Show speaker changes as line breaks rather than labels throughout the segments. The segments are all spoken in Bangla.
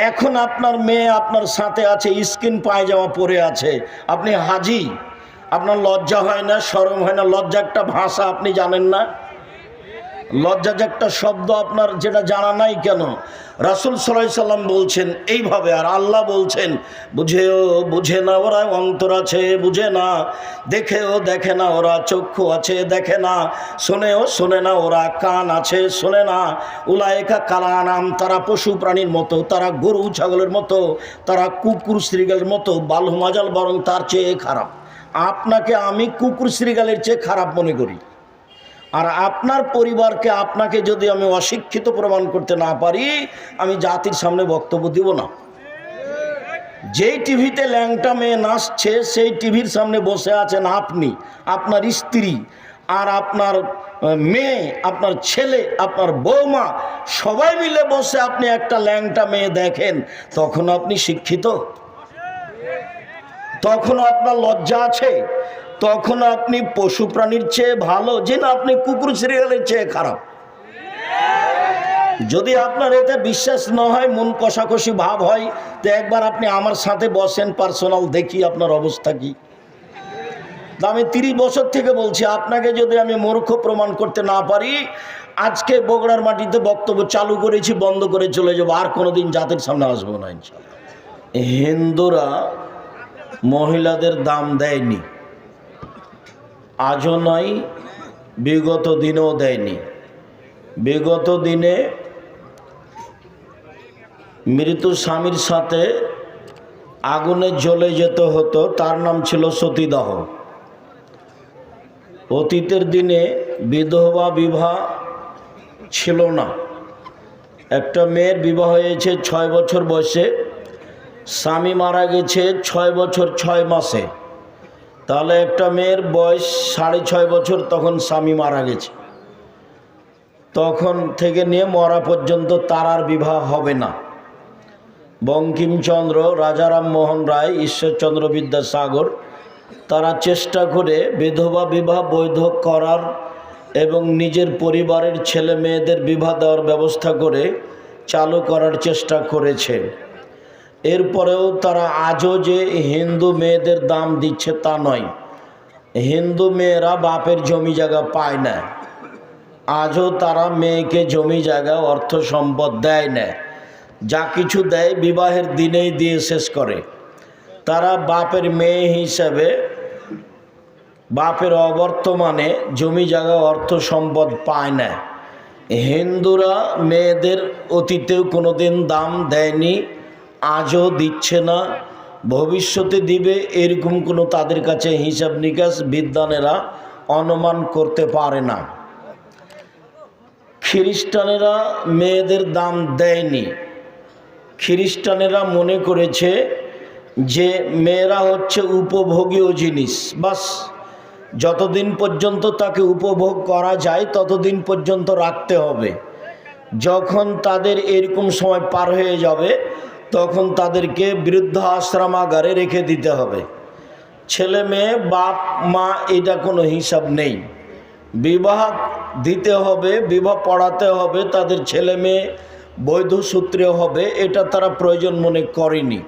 এখন আপনার মেয়ে আপনার সাথে আছে, স্কিন পায়জামা পরে আছে, আপনি হাজি, আপনার লজ্জা হয় না, শরম হয় না? লজ্জা একটা ভাষা, আপনি জানেন না? লজ্জা যে একটা শব্দ আপনার, যেটা জানা নাই কেন? রাসূল সাল্লাল্লাহু আলাইহি সাল্লাম বলছেন এইভাবে, আর আল্লাহ বলছেন বুঝেও বুঝে না ওরা অন্তর আছে, বুঝে না, দেখেও দেখে না ওরা চক্ষু আছে, দেখে না, শোনেও শোনে না ওরা কান আছে, শোনে না। উলায়েকা কালানাম, তারা পশু প্রাণীর মতো, তারা গরু ছাগলের মতো, তারা কুকুর শ্রীগালের মতো, বালহুমাজাল, বরং তার চেয়ে খারাপ। আপনাকে আমি কুকুর শ্রীগালের চেয়ে খারাপ মনে করি, আর আপনার পরিবারকে, আপনাকে যদি আমি অশিক্ষিত প্রমাণ করতে না পারি, আমি জাতির সামনে বক্তব্য দিব না। যেই টিভিতে ল্যাংটা মেয়ে নাচছে, সেই টিভির সামনে বসে আছেন আপনি, আপনার স্ত্রী, আর আপনার মেয়ে, আপনার ছেলে, আপনার বৌমা, সবাই মিলে বসে আপনি একটা ল্যাংটা মেয়ে দেখেন, তখন আপনি শিক্ষিত? তখন আপনার লজ্জা আছে? তখন আপনি পশু প্রাণীর চেয়ে ভালো, যে না আপনি কুকুর সিরিয়ালের চেয়ে খারাপ? যদি আপনার এতে বিশ্বাস না হয়, মন কষাকষি ভাব হয়, তো একবার আপনি আমার সাথে বসেন, পার্সোনাল, দেখি আপনার অবস্থা কি। আমি 30 বছর থেকে বলছি, আপনাকে যদি আমি মূর্খ প্রমাণ করতে না পারি, আজকে বগুড়ার মাটিতে বক্তব্য চালু করেছি, বন্ধ করে চলে যাবো, আর কোনোদিন জাতির সামনে আসবো না ইনশাআল্লাহ। হিন্দুরা মহিলাদের দাম দেয়নি, আজও নয়, বিগত দিনেও দেয়নি। বিগত দিনে মৃত স্বামীর সাথে আগুনে জ্বলে যেতে হতো, তার নাম ছিল সতীদাহ। অতীতের দিনে বিধবা বিবাহ ছিল না। একটা মেয়ের বিবাহ হয়েছে 6 বছর বয়সে, স্বামী মারা গেছে 6 বছর 6 মাসে, তাহলে একটা মেয়ের বয়স 6.5 বছর, তখন স্বামী মারা গেছে। তখন থেকে নিয়ে মরা পর্যন্ত তার আর বিবাহ হবে না। বঙ্কিমচন্দ্র, রাজা রামমোহন রায়, ঈশ্বরচন্দ্র বিদ্যাসাগর, তারা চেষ্টা করে বিধবা বিবাহ বৈধ করার এবং নিজের পরিবারের ছেলে মেয়েদের বিবাহ দেওয়ার ব্যবস্থা করে চালু করার চেষ্টা করেছে। এরপরেও তারা আজও যে হিন্দু মেয়েদের দাম দিচ্ছে তা নয়। হিন্দু মেয়েরা বাপের জমি জায়গা পায় না, আজও তারা মেয়েকে জমি জায়গা, অর্থ সম্পদ দেয় না। যা কিছু দেয় বিবাহের দিনেই দিয়ে শেষ করে। তারা বাপের মেয়ে হিসাবে, বাপের অবর্তমানে জমি জায়গা, অর্থ সম্পদ পায় না। হিন্দুরা মেয়েদের অতীতেও কোনোদিন দাম দেয়নি, আজও দিচ্ছে না, ভবিষ্যতে দিবে এরকম কোনো তাদের কাছে হিসাব নিকাশ বিদ্বানেরা অনুমান করতে পারে না। খ্রিস্টানেরা মেয়েদের দাম দেয়নি। খ্রিস্টানেরা মনে করেছে যে মেয়েরা হচ্ছে উপভোগীয় জিনিস, বাস যতদিন পর্যন্ত তাকে উপভোগ করা যায় ততদিন পর্যন্ত রাখতে হবে। যখন তাদের এরকম সময় পার হয়ে যাবে, তখন তাদেরকে বৃদ্ধাশ্রমাগারে রেখে দিতে হবে। ছেলে মেয়ে, বাপ মা, এটা কোনো হিসাব নেই। বিবাহ দিতে হবে, বিবাহ পড়াতে হবে, তাদের ছেলে মেয়ে বৈধ সূত্রে হবে, এটা তারা প্রয়োজন মনে করেনি।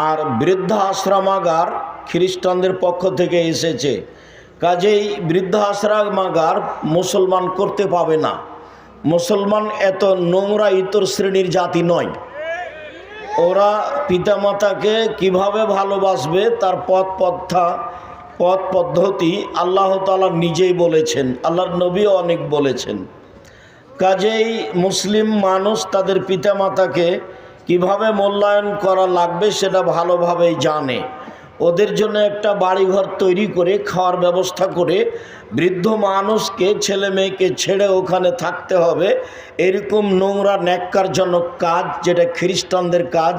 আর বৃদ্ধাশ্রমাগার খ্রিস্টানদের পক্ষ থেকে এসেছে, কাজেই বৃদ্ধাশ্রমাগার মুসলমান করতে পাবে না। মুসলমান এত নোংরা ইতর শ্রেণীর জাতি নয়। ওরা পিতামাতাকে কিভাবে ভালোবাসবে তার পথ পদ্ধতি আল্লাহ তাআলা নিজেই বলেছেন, আল্লাহর নবীও অনেক বলেছেন। কাজেই মুসলিম মানুষ তাদের পিতামাতাকে কিভাবে মূল্যায়ন করা লাগবে সেটা ভালোভাবেই জানে। ওদের জন্য একটা বাড়িঘর তৈরি করে, খাওয়ার ব্যবস্থা করে, বৃদ্ধ মানুষকে, ছেলে মেয়েকে ছেড়ে ওখানে থাকতে হবে, এরকম নোংরা ন্যাক্কারজনক কাজ যেটা খ্রিস্টানদের কাজ,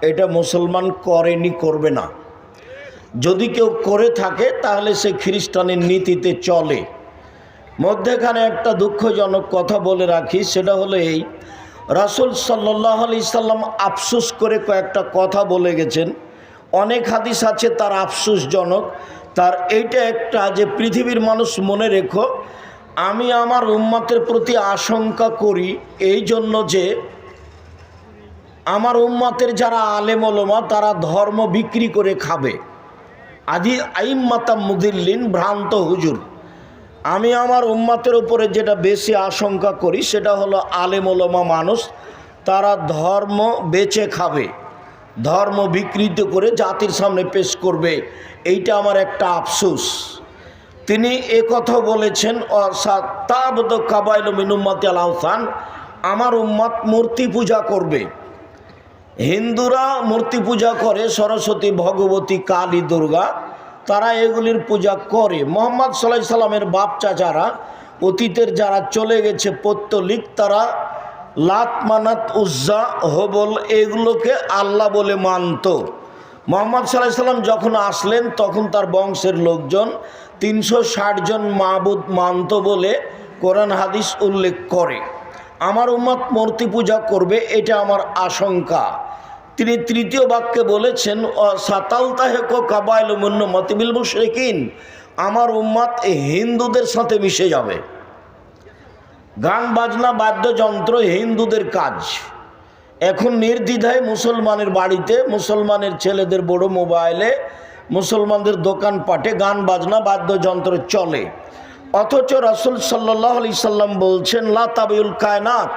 এটা মুসলমান করেনি, করবে না। যদি কেউ করে থাকে তাহলে সে খ্রিস্টানের নীতিতে চলে। মধ্যেখানে একটা দুঃখজনক কথা বলে রাখি, সেটা হলো এই, রাসূল সাল্লাল্লাহু আলাইহি সাল্লাম আফসোস করে কয়েকটা কথা বলে গেছেন। অনেক হাদিস আছে তার আফসোসজনক, তার এইটা একটা, যে পৃথিবীর মানুষ মনে রেখো, আমি আমার উম্মতের প্রতি আশঙ্কা করি এই জন্য যে আমার উম্মতের যারা আলেম ওলামা তারা ধর্ম বিক্রি করে খাবে। আদি আইম্মাতাম মুদিল্লিন, ভ্রান্ত হুজুর। আমি আমার উম্মতের উপরে যেটা বেশি আশঙ্কা করি সেটা হলো আলেম ওলামা মানুষ, তারা ধর্ম বেচে খাবে, ধর্ম বিকৃত করে জাতির সামনে পেশ করবে। এইটা আমার একটা আফসোস। তিনি কথা বলেছেন, তাবদ কাবাইল মিন উম্মতি আল আওসান, আমার উম্মত মূর্তি পূজা করবে। হিন্দুরা মূর্তি পূজা করে, সরস্বতী, ভগবতী, কালী, দুর্গা, তারা এগুলির পূজা করে। মুহাম্মদ সাল্লাল্লাহু আলাইহি সাল্লামের বাপ চাচারা, অতীতের যারা চলে গেছে পৌত্তলিক, তারা লাত, মানাত, উজ্জা, হবল এগুলোকে আল্লাহ বলে মানত। মুহাম্মদ সাল্লাল্লাহু আলাইহি সাল্লাম যখন আসলেন তখন তার বংশের লোকজন 360 জন মাবুদ মানত বলে কোরআন হাদিস উল্লেখ করে। আমার উম্মত মূর্তি পূজা করবে, এটা আমার আশঙ্কা। তিনি তৃতীয় বাক্যে বলেছেন, সাতালতাহেক কাবাইল মিন উম্মতি বিল মুশরিকিন, আমার উম্মত হিন্দুদের সাথে মিশে যাবে। গান বাজনা বাদ্যযন্ত্র হিন্দুদের কাজ। এখন নির্দ্বিধায় মুসলমানের বাড়িতে, মুসলমানের ছেলেদের বড় মোবাইলে, মুসলমানদের দোকানপাটে গান বাজনা বাদ্যযন্ত্র চলে। অথচ রাসূল সাল্লাল্লাহু আলাইহি সাল্লাম বলছেন, লা তাবিউল কায়নাত,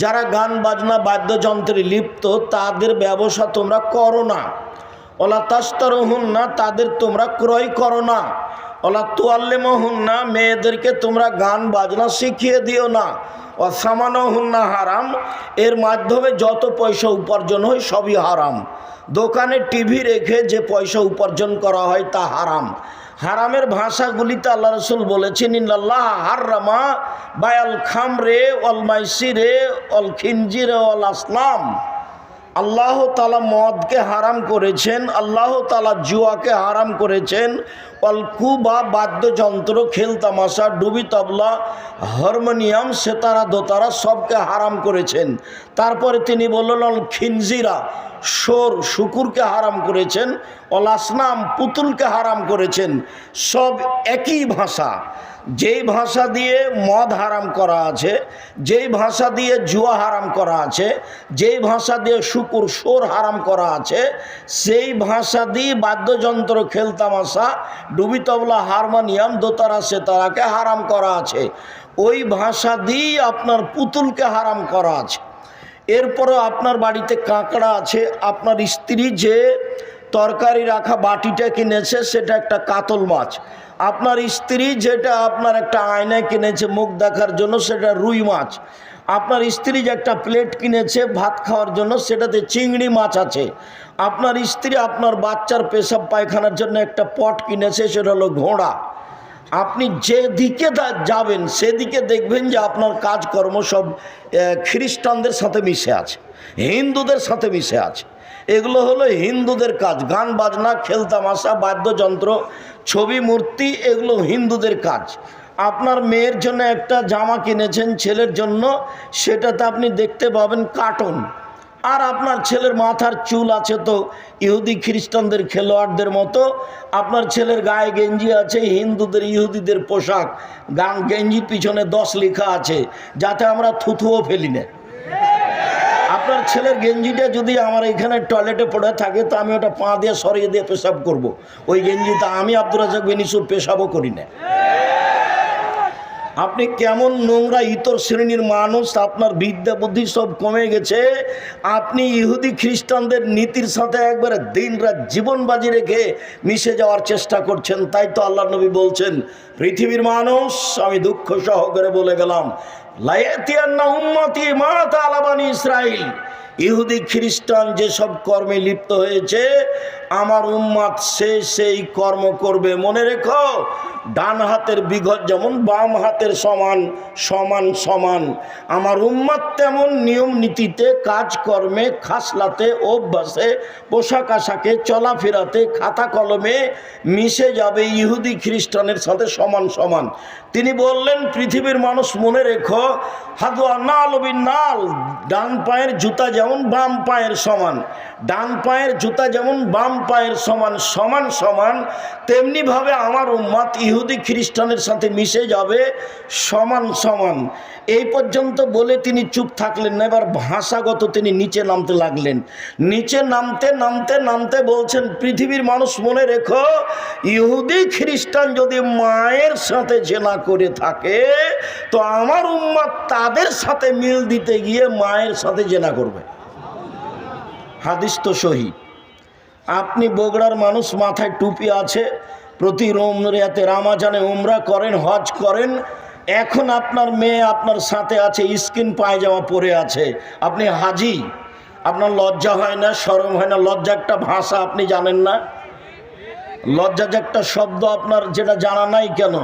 যারা গান বাজনা বাদ্যযন্ত্রে লিপ্ত তাদের ব্যবসা তোমরা করো না। ওলা তাশতারুহুন্না, তাদের তোমরা ক্রয় করো না। ওলা তুআল্লিমুহুন্না, মেয়েদেরকে তোমরা গান বাজনা শিখিয়ে দিও না। ও সামানুহুন্না হারাম, এর মাধ্যমে যত পয়সা উপার্জন হয় সবই হারাম। দোকানে টিভি রেখে যে পয়সা উপার্জন করা হয় তা হারাম। হারামের ভাষাগুলিতে আল্লাহ রাসূল বলেছেন, ইন্নাল্লাহ হাররামা বায়াল খামরে ওয়াল মাইসিরে ওয়াল খিনজিরে ওয়াল আসলাম, আল্লাহ তাআলা মদকে হারাম করেছেন, আল্লাহ তাআলা জুয়াকে হারাম করেছেন, ওয়াল কুবা বাদ্যযন্ত্র, খেল তামাশা, ডুবি তবলা, হারমোনিয়াম, সেতারা, দোতারা সবকে হারাম করেছেন। তারপরে তিনি বললেন, অল খিনজিরা, সোর, শুকুরকে হারাম করেছেন, অল আসনাম, পুতুলকে হারাম করেছেন। সব একই ভাষা। যেই ভাষা দিয়ে মদ হারাম করা আছে, যেই ভাষা দিয়ে জুয়া হারাম করা আছে, যেই ভাষা দিয়ে শুকুর, সোর হারাম করা আছে, সেই ভাষা দিয়ে বাদ্যযন্ত্র, খেলতামাশা, ডুবি তবলা, হারমোনিয়াম, দোতারা, সেতারাকে হারাম করা আছে। ওই ভাষা দিয়ে আপনার পুতুলকে হারাম করা আছে। এরপরও আপনার বাড়িতে কাঁকড়া আছে, আপনার স্ত্রী যে তরকারি রাখা বাটিটা কিনেছে সেটা একটা কাতল মাছ। আপনার স্ত্রী যেটা আপনার একটা আয়নায় কিনেছে মুখ দেখার জন্য সেটা রুই মাছ। আপনার স্ত্রী যে একটা প্লেট কিনেছে ভাত খাওয়ার জন্য সেটাতে চিংড়ি মাছ আছে। আপনার স্ত্রী আপনার বাচ্চার পেশাব পায়খানার জন্য একটা পট কিনেছে, সেটা হলো ঘোড়া। আপনি যেদিকে যাবেন সেদিকে দেখবেন যে আপনার কাজকর্ম সব খ্রিস্টানদের সাথে মিশে আছে, হিন্দুদের সাথে মিশে আছে। এগুলো হলো হিন্দুদের কাজ। গান বাজনা, খেলতামাশা, বাদ্যযন্ত্র, ছবি, মূর্তি, এগুলো হিন্দুদের কাজ। আপনার মেয়ের জন্য একটা জামা কিনেছেন ছেলের জন্য, সেটাতে আপনি দেখতে পাবেন কার্টুন। আর আপনার ছেলের মাথার চুল আছে তো ইহুদি খ্রিস্টানদের খেলোয়াড়দের মতো। আপনার ছেলের গায়ে গেঞ্জি আছে হিন্দুদের, ইহুদিদের পোশাক। গেঞ্জির পিছনে 10 লেখা আছে, যাতে আমরা থুথুও ফেলি না। আপনার ছেলের গেঞ্জিটা যদি আমার এখানে টয়লেটে পড়ে থাকে তো আমি ওটা পা দিয়ে সরিয়ে দিয়ে পেশাব করব। ওই গেঞ্জিটা আমি আব্দুর রাজ্জাক বিন ইউসুফ পেশাবও করি না। আপনি কেমন নোংরা ইতর শ্রেণীর মানুষ, আপনার বিদ্যা বুদ্ধি সব কমে গেছে। আপনি ইহুদি খ্রিস্টানদের নীতির সাথে একবারে দিন রাত জীবন বাজি রেখে মিশে যাওয়ার চেষ্টা করছেন। তাই তো আল্লাহ নবী বলছেন, পৃথিবীর মানুষ, আমি দুঃখ সহকারে বলে গেলাম, লায়াতিয়ান্না উম্মতি মা তাআলা বানি ইসরাইল, ইহুদি খ্রিস্টান যেসব কর্মে লিপ্ত হয়েছে আমার উম্মত সেই কর্ম করবে। মনে রেখো, ডান হাতের বিঘত যেমন বাম হাতের সমান সমান সমান, আমার উম্মত তেমন নিয়ম নীতিতে, কাজকর্মে, খাসলাতে, অভ্যাসে, পোশাক আশাকে, চলাফেরাতে, খাতা কলমে মিশে যাবে ইহুদি খ্রিস্টানের সাথে সমান সমান। তিনি বললেন, পৃথিবীর মানুষ মনে রেখো, হাদুয়া নাল বিন নাল, ডান পায়ের জুতা যেমন বাম পায়ের সমান, ডান পায়ের জুতা যেমন বাম পায়ের সমান সমান সমান, তেমনিভাবে আমার উম্মত ইহুদি খ্রিস্টানের সাথে মিশে যাবে সমান সমান। এই পর্যন্ত বলে তিনি চুপ থাকলেন না, এবার ভাষাগত তিনি নিচে নামতে লাগলেন। নিচে নামতে নামতে নামতে বলছেন, পৃথিবীর মানুষ মনে রেখো, ইহুদি খ্রিস্টান যদি মায়ের সাথে জেনা করে থাকে তো আমার উম্মত তাদের সাথে মিল দিতে গিয়ে মায়ের সাথে জেনা করবে। হাদিস তো সহি। আপনি বগুড়ার মানুষ, মাথায় টুপি আছে, প্রতি রামাজানে উমরা করেন, হজ করেন, এখন আপনার মেয়ে আপনার সাথে আছে, স্কিন পায়জামা পরে আছে, আপনি হাজি, আপনার লজ্জা হয় না, শরম হয় না? লজ্জা একটা ভাষা, আপনি জানেন না? লজ্জা যে একটা শব্দ আপনার যেটা জানা নাই কেন?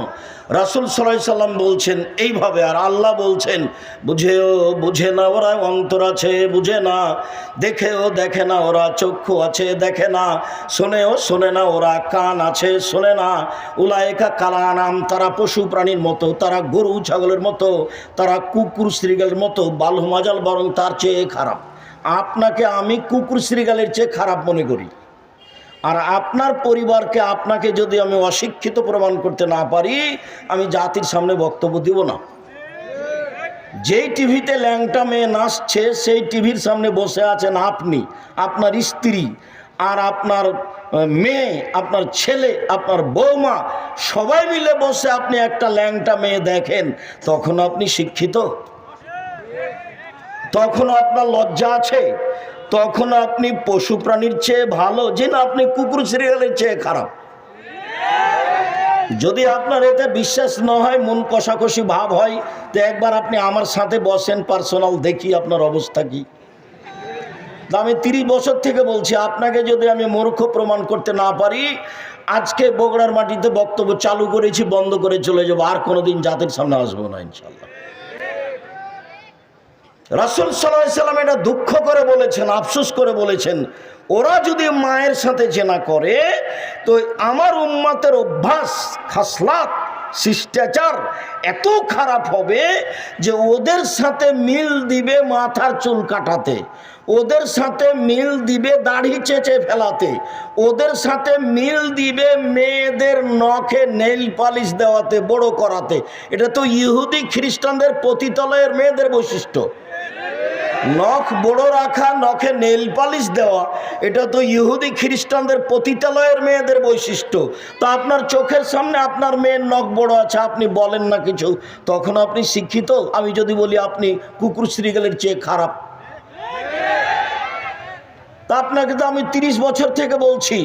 রাসূল সাল্লাল্লাহু আলাইহি সাল্লাম বলছেন এইভাবে, আর আল্লাহ বলছেন বুঝেও বুঝে না ওরা, অন্তর আছে বুঝে না, দেখেও দেখে না ওরা, চক্ষু আছে দেখে না, শোনেও শোনে না ওরা, কান আছে শোনে না। উলায়েকা কালানাম, তারা পশু প্রাণীর মতো, তারা গরু ছাগলের মতো, তারা কুকুর শ্রীগালের মতো, বালহুমাজাল, বরং তার চেয়ে খারাপ। আপনাকে আমি কুকুর শ্রীগালের চেয়ে খারাপ মনে করি, আর আপনার পরিবারকে, আপনাকে যদি আমি অশিক্ষিত প্রমাণ করতে না পারি, আমি জাতির সামনে বক্তব্য দিব না। যেই টিভিতে ল্যাংটা মেয়ে নাচছে, সেই টিভির সামনে বসে আছেন আপনি, আপনার স্ত্রী, আর আপনার মেয়ে, আপনার ছেলে, আপনার বৌমা, সবাই মিলে বসে আপনি একটা ল্যাংটা মেয়ে দেখেন, তখন আপনি শিক্ষিত? তখন আপনার লজ্জা আছে? তখন আপনি পশু প্রাণীর চেয়ে ভালো, যে না আপনি কুকুর সিরিয়ালের চেয়ে খারাপ? যদি আপনার এতে বিশ্বাস না হয়, মন কষাকষি ভাব হয়, তো একবার আপনি আমার সাথে বসেন, পার্সোনাল, দেখি আপনার অবস্থা কি। আমি 30 বছর থেকে বলছি, আপনাকে যদি আমি মূর্খ প্রমাণ করতে না পারি, আজকে বগুড়ার মাটিতে বক্তব্য চালু করেছি, বন্ধ করে চলে যাবো, আর কোনোদিন জাতির সামনে আসবো না ইনশাল্লাহ। রাসূল সাল্লাল্লাহু আলাইহি সাল্লাম এটা দুঃখ করে বলেছেন, আফসোস করে বলেছেন, ওরা যদি মায়ের সাথে জেনা করে তো আমার উম্মতের অভ্যাস, খাসলাত, শিষ্টাচার এত খারাপ হবে যে ওদের সাথে মিল দিবে মাথার চুল কাটাতে, ওদের সাথে মিল দিবে দাড়ি চেঁচে ফেলাতে, ওদের সাথে মিল দিবে মেয়েদের নখে নেইল পালিশ দেওয়াতে, বড় করাতে। এটা তো ইহুদি খ্রিস্টানদের পতিতালয়ের মেয়েদের বৈশিষ্ট্য। নখ বড় রাখা, নখে নেইল পালিশ দেওয়া, এটা তো ইহুদি খ্রিস্টানদের পতিতালয়ের মেয়েদের বৈশিষ্ট্য। তো আপনার চোখের সামনে আপনার মেয়ের নখ বড় আছে, আপনি বলেন না কিছু, তখন আপনি শিক্ষিত? আমি যদি বলি আপনি কুকুর শ্রীগালের চেয়ে খারাপ, তা আপনাকে তো আমি 30 বছর থেকে বলছি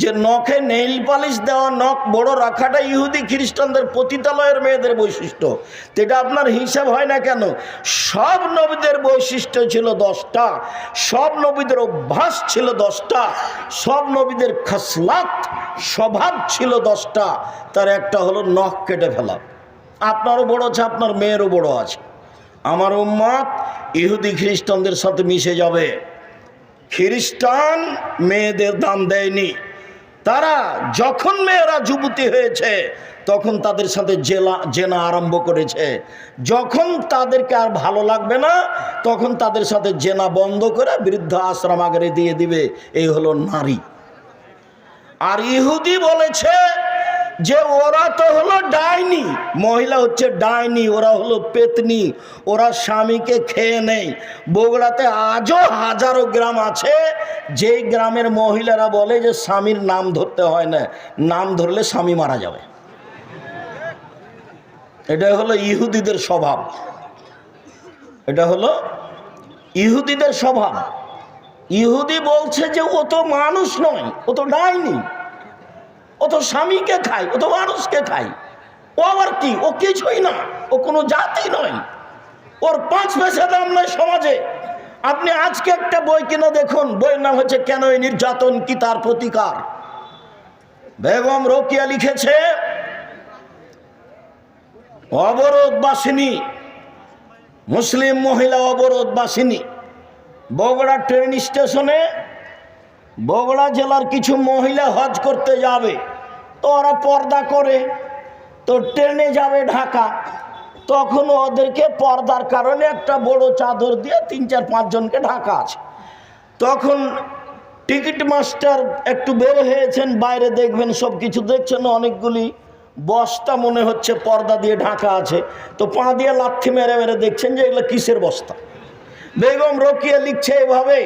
যে নখে নেইল পালিশ দেওয়া, নখ বড় রাখাটা ইহুদি খ্রিস্টানদের পতিতালয়ের মেয়েদের বৈশিষ্ট্য। তো এটা আপনার হিসাব হয় না কেন? সব নবীদের বৈশিষ্ট্য ছিল 10টা, সব নবীদের অভ্যাস ছিল 10টা, সব নবীদের খাসলাত, স্বভাব ছিল 10টা, তার একটা হলো নখ কেটে ফেলা। আপনারও বড় আছে, আপনার মেয়েরও বড় আছে। আমার উম্মত ইহুদি খ্রিস্টানদের সাথে মিশে যাবে। খ্রিস্টান মেয়েদের দাম দেয়নি, তারা যখন মেয়েরা যুবতী হয়েছে তখন তাদের সাথে জেনা আরম্ভ করেছে, যখন তাদেরকে আর ভালো লাগবে না তখন তাদের সাথে জেনা বন্ধ করে বৃদ্ধ আশ্রম আগে দিয়ে দিবে। এই হলো নারী। আর ইহুদি বলেছে যে ওরা তো হলো ডাইনি, মহিলা হচ্ছে ডাইনি, ওরা হলো পেতনি, ওরা স্বামীকে খেয়ে নেয়। বগুড়াতে আজও হাজারো গ্রাম আছে যেই গ্রামের মহিলারা বলে যে স্বামীর নাম ধরতে হয় না, নাম ধরলে স্বামী মারা যাবে। এটা হলো ইহুদিদের স্বভাব, এটা হলো ইহুদিদের স্বভাব। ইহুদি বলছে যে ও তো মানুষ নয়, ও তো ডাইনি, ও তো স্বামীকে খায়, ও তো মানুষকে খায়, ও আবার কি, ও কিছুই না, ও কোনো জাতি নয়, ওর 5 পয়সা দাম নয় সমাজে। আপনি আজকে একটা বই কিনে দেখুন, বইয়ের নাম হচ্ছে কেন এই নির্যাতন, কি তার প্রতিকার। বেগম রোকেয়া লিখেছে, অবরোধবাসিনী, মুসলিম মহিলা অবরোধবাসিনী। বগুড়া ট্রেন স্টেশনে বগুড়া জেলার কিছু মহিলা হজ করতে যাবে, তো ওরা পর্দা করে, তো ট্রেনে যাবে ঢাকা, তখন ওদেরকে পর্দার কারণে একটা বড় চাদর দিয়ে 3, 4, 5 জনকে ঢাকা আছে। তখন টিকিট মাস্টার একটু বের হয়েছেন, বাইরে দেখবেন সব কিছু দেখছেন, অনেকগুলি বস্তা মনে হচ্ছে পর্দা দিয়ে ঢাকা আছে, তো পা দিয়ে লাথি মেরে মেরে দেখছেন যে এগুলো কিসের বস্তা। বেগম রোকিয়া লিখছে এভাবে,